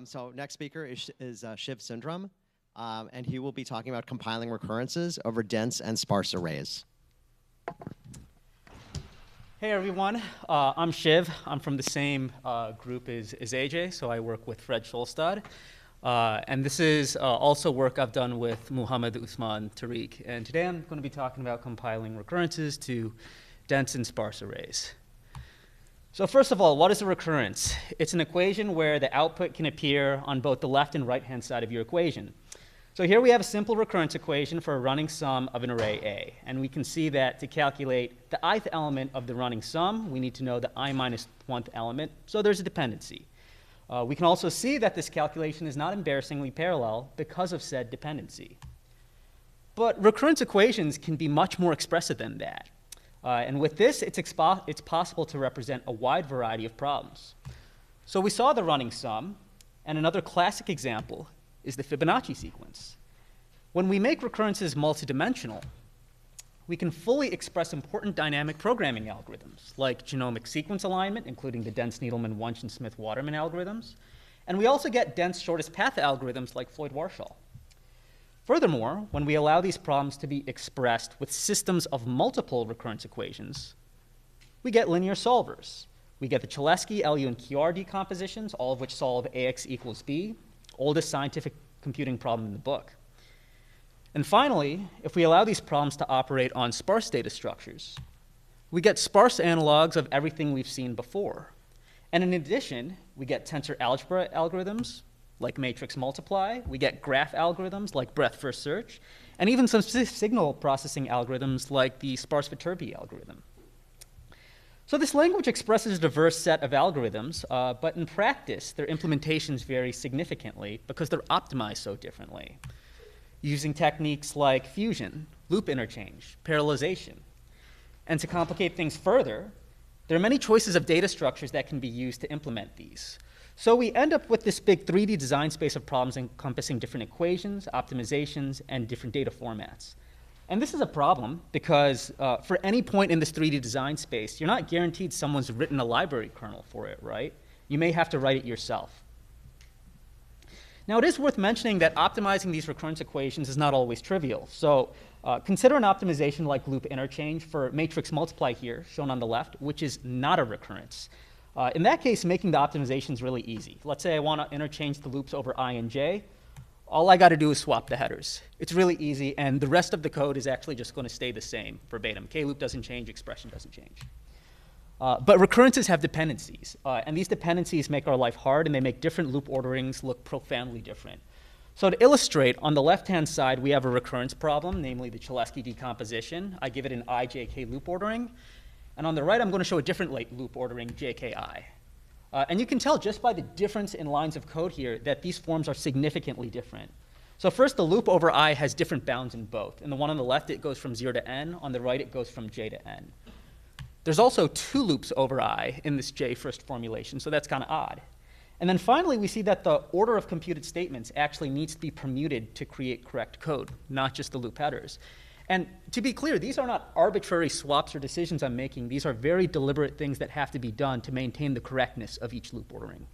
So next speaker is Shiv Sundram, and he will be talking about compiling recurrences over dense and sparse arrays. Hey everyone, I'm Shiv. I'm from the same group as AJ, so I work with Kjolstad. And this is also work I've done with Muhammad, Usman, Tariq. And today I'm going to be talking about compiling recurrences to dense and sparse arrays. So first of all, what is a recurrence? It's an equation where the output can appear on both the left and right-hand side of your equation. So here we have a simple recurrence equation for a running sum of an array A. And we can see that to calculate the ith element of the running sum, we need to know the I minus 1th element. So there's a dependency. We can also see that this calculation is not embarrassingly parallel because of said dependency. But recurrence equations can be much more expressive than that. And with this, it's possible to represent a wide variety of problems. So we saw the running sum, and another classic example is the Fibonacci sequence. When we make recurrences multidimensional, we can fully express important dynamic programming algorithms, like genomic sequence alignment, including the Dense-Needleman-Wunsch and Smith-Waterman algorithms. And we also get dense shortest path algorithms like Floyd-Warshall. Furthermore, when we allow these problems to be expressed with systems of multiple recurrence equations, we get linear solvers. We get the Cholesky, LU, and QR decompositions, all of which solve AX equals B, oldest scientific computing problem in the book. And finally, if we allow these problems to operate on sparse data structures, we get sparse analogs of everything we've seen before. And in addition, we get tensor algebra algorithms, like matrix multiply. We get graph algorithms like breadth first search, and even some signal processing algorithms like the Sparse-Viterbi algorithm. So this language expresses a diverse set of algorithms, but in practice, their implementations vary significantly because they're optimized so differently, using techniques like fusion, loop interchange, parallelization. And to complicate things further, there are many choices of data structures that can be used to implement these. So we end up with this big 3D design space of problems encompassing different equations, optimizations, and different data formats. And this is a problem because for any point in this 3D design space, you're not guaranteed someone's written a library kernel for it, right? You may have to write it yourself. Now, it is worth mentioning that optimizing these recurrence equations is not always trivial. So consider an optimization like loop interchange for matrix multiply here, shown on the left, which is not a recurrence. In that case, making the optimization is really easy. Let's say I want to interchange the loops over I and j. All I got to do is swap the headers. It's really easy, and the rest of the code is actually just going to stay the same verbatim. K-loop doesn't change, expression doesn't change. But recurrences have dependencies, and these dependencies make our life hard, and they make different loop orderings look profoundly different. So to illustrate, on the left-hand side, we have a recurrence problem, namely the Cholesky decomposition. I give it an IJK loop ordering. And on the right, I'm going to show a different loop ordering, JKI. And you can tell just by the difference in lines of code here that these forms are significantly different. So first, the loop over I has different bounds in both. In the one on the left, it goes from 0 to n. On the right, it goes from j to n. There's also 2 loops over I in this j first formulation, so that's kind of odd. And then finally, we see that the order of computed statements actually needs to be permuted to create correct code, not just the loop headers. And to be clear, these are not arbitrary swaps or decisions I'm making. These are very deliberate things that have to be done to maintain the correctness of each loop ordering.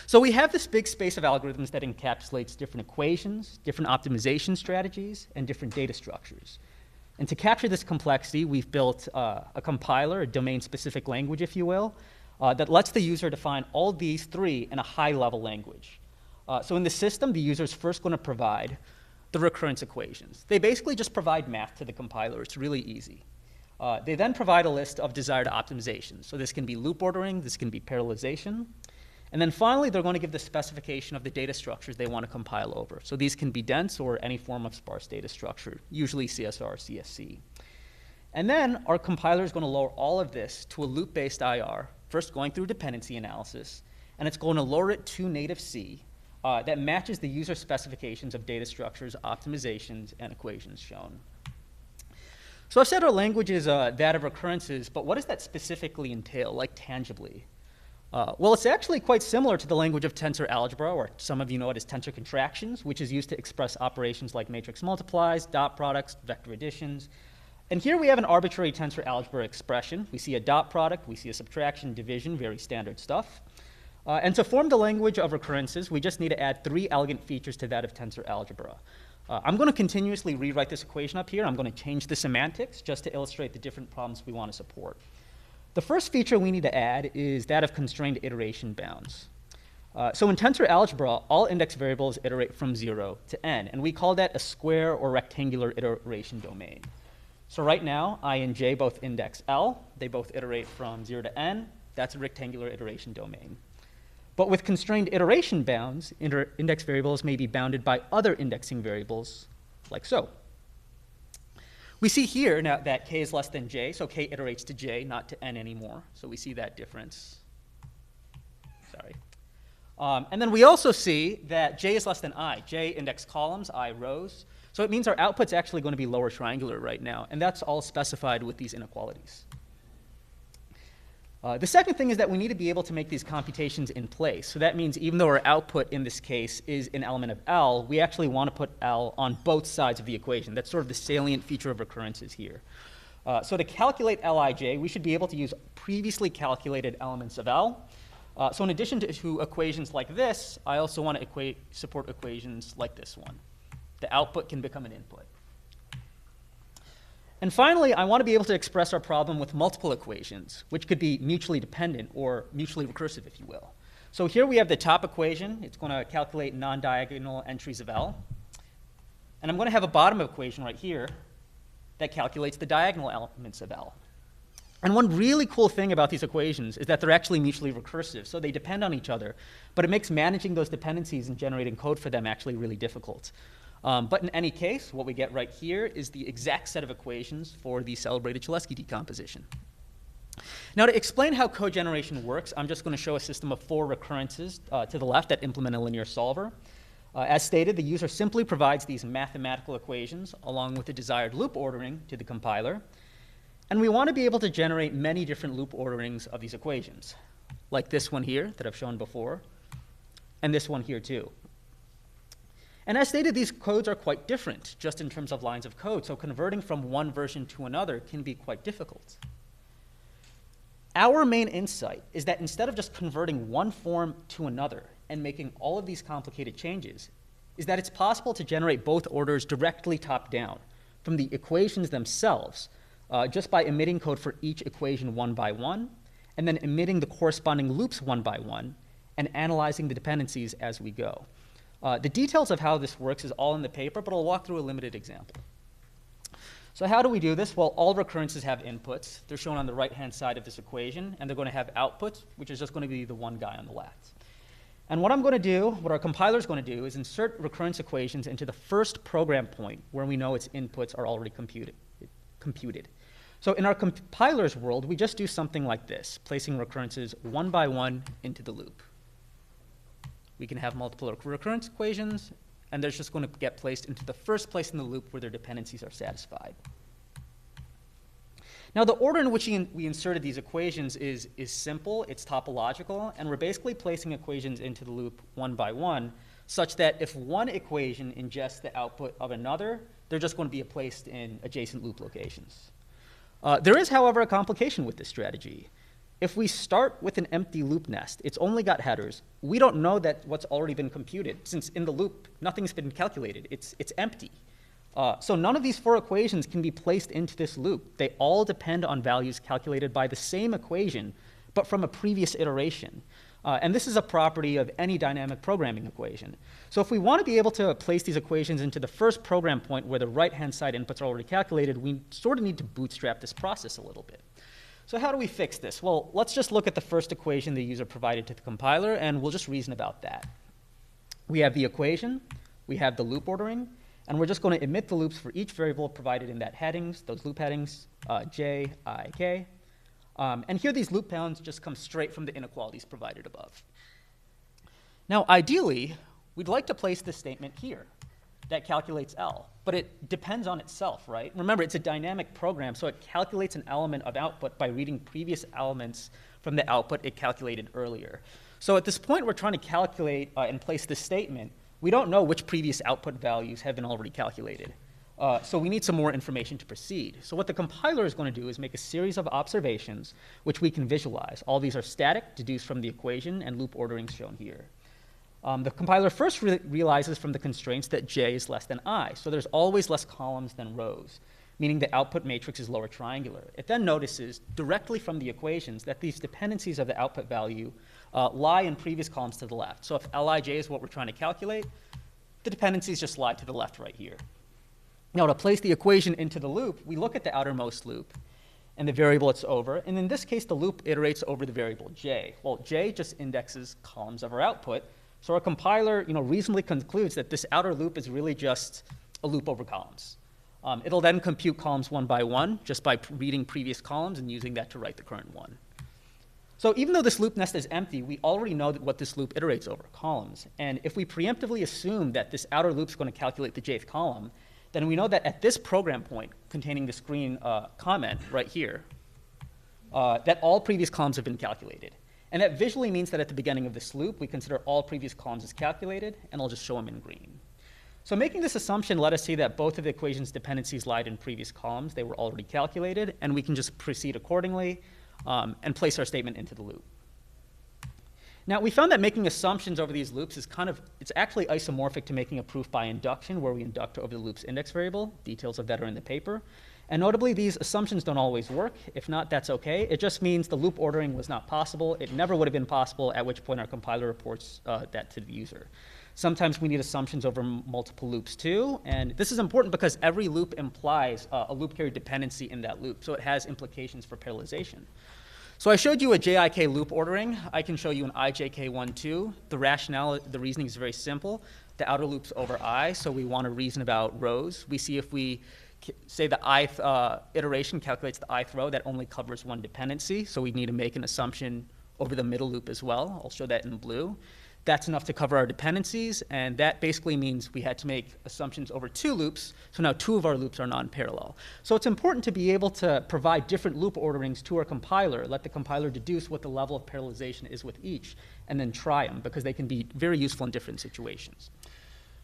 So we have this big space of algorithms that encapsulates different equations, different optimization strategies, and different data structures. And to capture this complexity, we've built a compiler, a domain-specific language, if you will, that lets the user define all these 3 in a high-level language. So in the system, the user is first going to provide the recurrence equations. They basically just provide math to the compiler. It's really easy. They then provide a list of desired optimizations. So this can be loop ordering, this can be parallelization. And then finally, they're going to give the specification of the data structures they want to compile over. So these can be dense or any form of sparse data structure, usually CSR or CSC. And then our compiler is going to lower all of this to a loop-based IR, first going through dependency analysis, and it's going to lower it to native C, that matches the user specifications of data structures, optimizations, and equations shown. So I've said our language is that of recurrences, but what does that specifically entail, like tangibly? Well, it's actually quite similar to the language of tensor algebra, or some of you know it as tensor contractions, which is used to express operations like matrix multiplies, dot products, vector additions. And here we have an arbitrary tensor algebra expression. We see a dot product, we see a subtraction, division, very standard stuff. And to form the language of recurrences, we just need to add 3 elegant features to that of tensor algebra. I'm going to continuously rewrite this equation up here. I'm going to change the semantics just to illustrate the different problems we want to support. The first feature we need to add is that of constrained iteration bounds. So in tensor algebra, all index variables iterate from 0 to n, and we call that a square or rectangular iteration domain. So right now, I and j both index L. They both iterate from 0 to n. That's a rectangular iteration domain. But with constrained iteration bounds, index variables may be bounded by other indexing variables, like so. We see here now that k is less than j, so k iterates to j, not to n anymore. So we see that difference. Sorry. And then we also see that j is less than I. J index columns, I rows. So it means our output's actually going to be lower triangular right now, and that's all specified with these inequalities. The second thing is that we need to be able to make these computations in place. So that means even though our output in this case is an element of L, we actually want to put L on both sides of the equation. That's sort of the salient feature of recurrences here. So to calculate Lij, we should be able to use previously calculated elements of L. So in addition to equations like this, I also want to support equations like this one. The output can become an input. And finally, I want to be able to express our problem with multiple equations, which could be mutually dependent or mutually recursive, if you will. So here we have the top equation. It's going to calculate non-diagonal entries of L. And I'm going to have a bottom equation right here that calculates the diagonal elements of L. And one really cool thing about these equations is that they're actually mutually recursive, so they depend on each other. But it makes managing those dependencies and generating code for them actually really difficult. But in any case, what we get right here is the exact set of equations for the celebrated Cholesky decomposition. Now, to explain how code generation works, I'm just going to show a system of 4 recurrences to the left that implement a linear solver. As stated, the user simply provides these mathematical equations along with the desired loop ordering to the compiler. And we want to be able to generate many different loop orderings of these equations, like this one here that I've shown before, and this one here too. And as stated, these codes are quite different, just in terms of lines of code, so converting from one version to another can be quite difficult. Our main insight is that instead of just converting one form to another and making all of these complicated changes, is that it's possible to generate both orders directly top-down from the equations themselves, just by emitting code for each equation one by one, and then emitting the corresponding loops one by one, and analyzing the dependencies as we go. The details of how this works is all in the paper, but I'll walk through a limited example. So how do we do this? Well, all recurrences have inputs. They're shown on the right-hand side of this equation, and they're going to have outputs, which is just going to be the one guy on the left. And what I'm going to do, what our compiler is going to do, is insert recurrence equations into the first program point where we know its inputs are already computed. So in our compiler's world, we just do something like this, placing recurrences one by one into the loop. We can have multiple recurrence equations, and they're just going to get placed into the first place in the loop where their dependencies are satisfied. Now, the order in which we inserted these equations is simple, it's topological, and we're basically placing equations into the loop one by one, such that if one equation ingests the output of another, they're just going to be placed in adjacent loop locations. There is, however, a complication with this strategy. If we start with an empty loop nest, it's only got headers, we don't know that what's already been computed, since in the loop, nothing's been calculated. It's empty. So none of these 4 equations can be placed into this loop. They all depend on values calculated by the same equation, but from a previous iteration. And this is a property of any dynamic programming equation. So if we want to be able to place these equations into the first program point where the right-hand side inputs are already calculated, we sort of need to bootstrap this process a little bit. So how do we fix this? Well, let's just look at the first equation the user provided to the compiler, and we'll just reason about that. We have the equation, we have the loop ordering, and we're just going to emit the loops for each variable provided in that headings, those loop headings, j, I, k. And here these loop bounds just come straight from the inequalities provided above. Now, ideally, we'd like to place this statement here that calculates L, but it depends on itself, right? Remember, it's a dynamic program, so it calculates an element of output by reading previous elements from the output it calculated earlier. So at this point, we're trying to calculate and place this statement. We don't know which previous output values have been already calculated. So we need some more information to proceed. So what the compiler is going to do is make a series of observations which we can visualize. All these are static, deduced from the equation, and loop ordering is shown here. The compiler first realizes from the constraints that j is less than I. So there's always less columns than rows, meaning the output matrix is lower triangular. It then notices directly from the equations that these dependencies of the output value lie in previous columns to the left. So if Lij is what we're trying to calculate, the dependencies just lie to the left right here. Now, to place the equation into the loop, we look at the outermost loop and the variable it's over. And in this case, the loop iterates over the variable j. Well, j just indexes columns of our output. So our compiler reasonably concludes that this outer loop is really just a loop over columns. It'll then compute columns one by one just by reading previous columns and using that to write the current one. So even though this loop nest is empty, we already know what this loop iterates over, columns. And if we preemptively assume that this outer loop is going to calculate the jth column, then we know that at this program point containing this green comment right here, that all previous columns have been calculated. And that visually means that at the beginning of this loop, we consider all previous columns as calculated, and I'll just show them in green. So making this assumption let us see that both of the equation's dependencies lied in previous columns. They were already calculated, and we can just proceed accordingly and place our statement into the loop. Now, we found that making assumptions over these loops is it's actually isomorphic to making a proof by induction, where we induct over the loop's index variable. Details of that are in the paper. And notably, these assumptions don't always work. If not, that's OK. It just means the loop ordering was not possible. It never would have been possible, at which point our compiler reports that to the user. Sometimes we need assumptions over multiple loops, too. And this is important because every loop implies a loop carrier dependency in that loop. So it has implications for parallelization. So I showed you a JIK loop ordering. I can show you an IJK1, 2. The reasoning is very simple. The outer loop's over I, so we want to reason about rows. We see if we say the ith iteration calculates the ith row, that only covers one dependency. So we need to make an assumption over the middle loop as well. I'll show that in blue. That's enough to cover our dependencies, and that basically means we had to make assumptions over 2 loops, so now 2 of our loops are non-parallel. So it's important to be able to provide different loop orderings to our compiler, let the compiler deduce what the level of parallelization is with each, and then try them, because they can be very useful in different situations.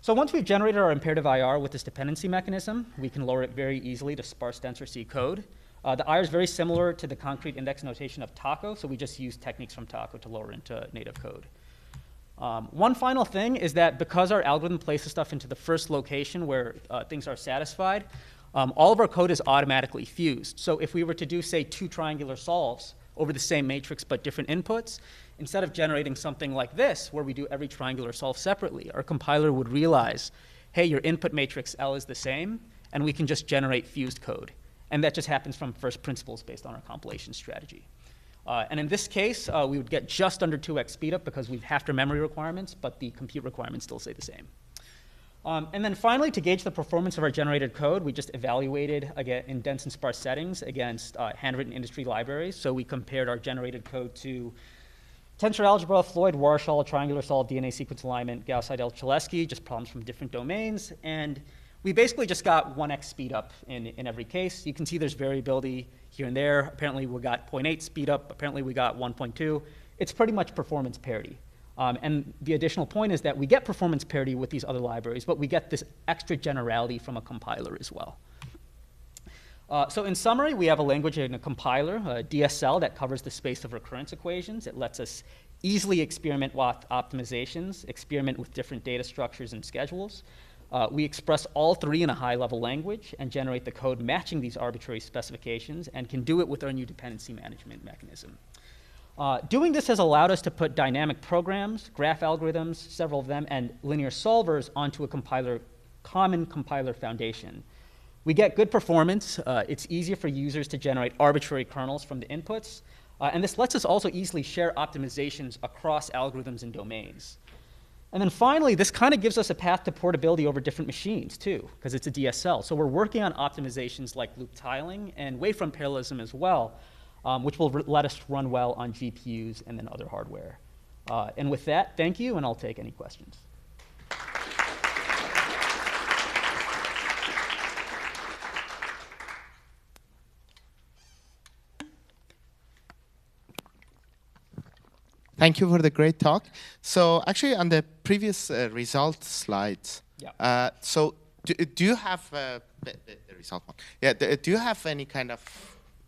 So once we've generated our imperative IR with this dependency mechanism, we can lower it very easily to sparse tensor C code. The IR is very similar to the concrete index notation of Taco, so we just use techniques from Taco to lower into native code. One final thing is that because our algorithm places stuff into the first location where things are satisfied, all of our code is automatically fused. So if we were to do, say, 2 triangular solves over the same matrix but different inputs, instead of generating something like this, where we do every triangular solve separately, our compiler would realize, hey, your input matrix L is the same, and we can just generate fused code. And that just happens from first principles based on our compilation strategy. And in this case, we would get just under 2x speedup because we've halved our memory requirements, but the compute requirements still stay the same. And then finally, to gauge the performance of our generated code, we just evaluated, again, in dense and sparse settings against handwritten industry libraries. So we compared our generated code to tensor algebra, Floyd-Warshall, triangular solve, DNA sequence alignment, Gauss-Seidel-Cholesky, just problems from different domains. And we basically just got 1x speed up in every case. You can see there's variability here and there. Apparently we got 0.8 speed up. Apparently we got 1.2. It's pretty much performance parity. And the additional point is that we get performance parity with these other libraries, but we get this extra generality from a compiler as well. So in summary, we have a language and a compiler, a DSL, that covers the space of recurrence equations. It lets us easily experiment with optimizations, experiment with different data structures and schedules. We express all 3 in a high-level language and generate the code matching these arbitrary specifications, and can do it with our new dependency management mechanism. Doing this has allowed us to put dynamic programs, graph algorithms, several of them, and linear solvers onto a common compiler foundation. We get good performance. It's easier for users to generate arbitrary kernels from the inputs. And this lets us also easily share optimizations across algorithms and domains. And then finally, this kind of gives us a path to portability over different machines, too, because it's a DSL. So we're working on optimizations like loop tiling and wavefront parallelism as well, which will let us run well on GPUs and then other hardware. And with that, thank you, and I'll take any questions. Thank you for the great talk. So actually, on the previous result slides, yeah. So do you have the result one? Yeah. Do you have any kind of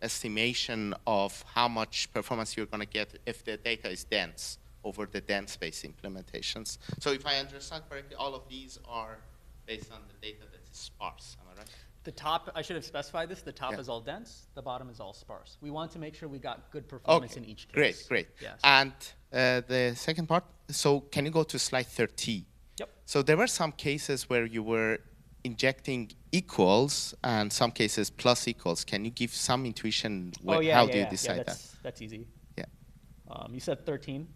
estimation of how much performance you're going to get if the data is dense over the dense-based implementations? So if I understand correctly, all of these are based on the data that is sparse. Am I right? The top, I should have specified this, the top Yeah. is all dense, the bottom is all sparse. We want to make sure we got good performance in each case. Great. Yes. And the second part, so can you go to slide 30? Yep. So there were some cases where you were injecting equals and some cases plus equals. Can you give some intuition? How do you decide that? That's easy. Yeah. You said 13?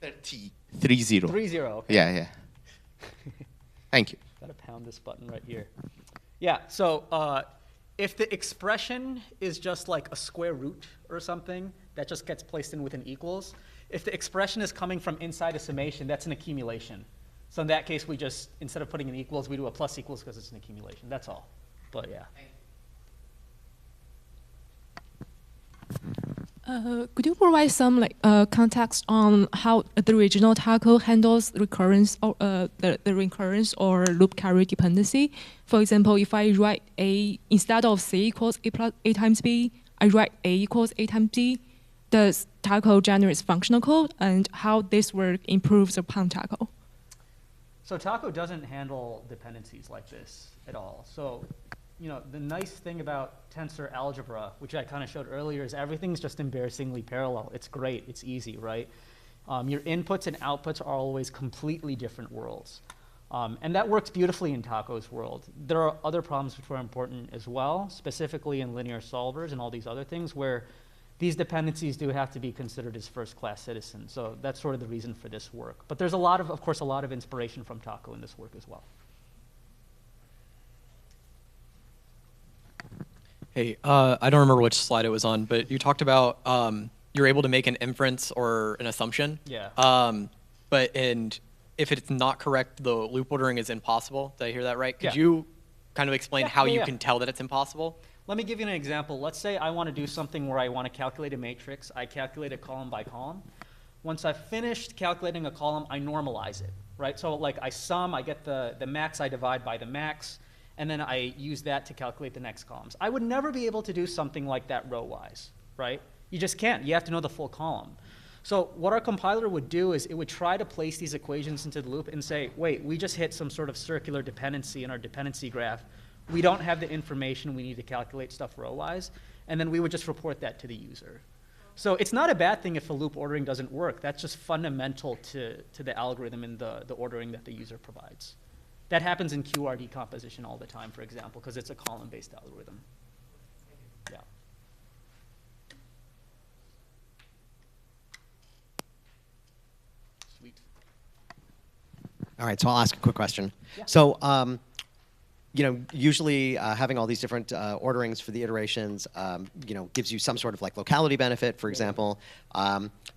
30. 30, okay. Yeah. Thank you. Gotta pound this button right here. Yeah, so if the expression is just like a square root or something that just gets placed in with an equals, if the expression is coming from inside a summation, that's an accumulation. So in that case, we just, instead of putting an equals, we do a plus equals because it's an accumulation. That's all. But yeah. Could you provide some context on how the original tackle handles recurrence or the recurrence or loop carry dependency? For example, if I write A instead of C equals A plus A times B, I write A equals A times B. Does tackle generates functional code, and how this work improves upon tackle? So Taco doesn't handle dependencies like this at all. So, you know, the nice thing about tensor algebra, which I kind of showed earlier, is everything's just embarrassingly parallel. It's great. It's easy, right? Your inputs and outputs are always completely different worlds. And that works beautifully in Taco's world. There are other problems which are important as well, specifically in linear solvers and all these other things where these dependencies do have to be considered as first-class citizens. So that's sort of the reason for this work. But there's of course, a lot of inspiration from Taco in this work as well. Hey, I don't remember which slide it was on, but you talked about you're able to make an inference or an assumption. Yeah. And if it's not correct, the loop ordering is impossible. Did I hear that right? Could Yeah. you kind of explain how you yeah. can tell that it's impossible? Let me give you an example. Let's say I want to do something where I want to calculate a matrix. I calculate it column by column. Once I've finished calculating a column, I normalize it, right? So like I sum, I get the max, I divide by the max, and then I use that to calculate the next columns. I would never be able to do something like that row-wise, right? You just can't. You have to know the full column. So what our compiler would do is it would try to place these equations into the loop and say, wait, we just hit some sort of circular dependency in our dependency graph. We don't have the information we need to calculate stuff row-wise, and then we would just report that to the user. So it's not a bad thing if the loop ordering doesn't work. That's just fundamental to the algorithm and the ordering that the user provides. That happens in QR decomposition all the time, for example, because it's a column-based algorithm. Yeah. Sweet. All right, so I'll ask a quick question. Yeah. So, you know, usually having all these different orderings for the iterations, you know, gives you some sort of like locality benefit, for example.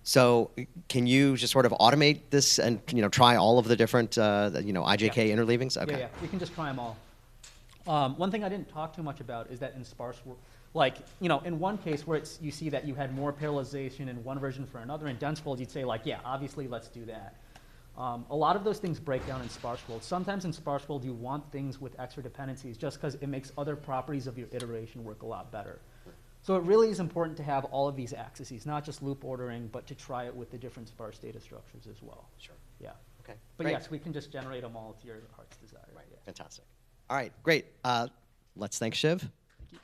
So can you just sort of automate this and, you know, try all of the different, you know, IJK interleavings? Okay. Yeah, we can just try them all. One thing I didn't talk too much about is that in sparse, like, you know, in one case where you see that you had more parallelization in one version for another, in dense world, you'd say like, yeah, obviously let's do that. A lot of those things break down in sparse world. Sometimes in sparse world, you want things with extra dependencies just because it makes other properties of your iteration work a lot better. So it really is important to have all of these axes, not just loop ordering, but to try it with the different sparse data structures as well. Sure. Yeah. Okay. But great. yes, we can just generate them all to your heart's desire. Right. Yeah. Fantastic. All right, great. Let's thank Shiv. Thank you.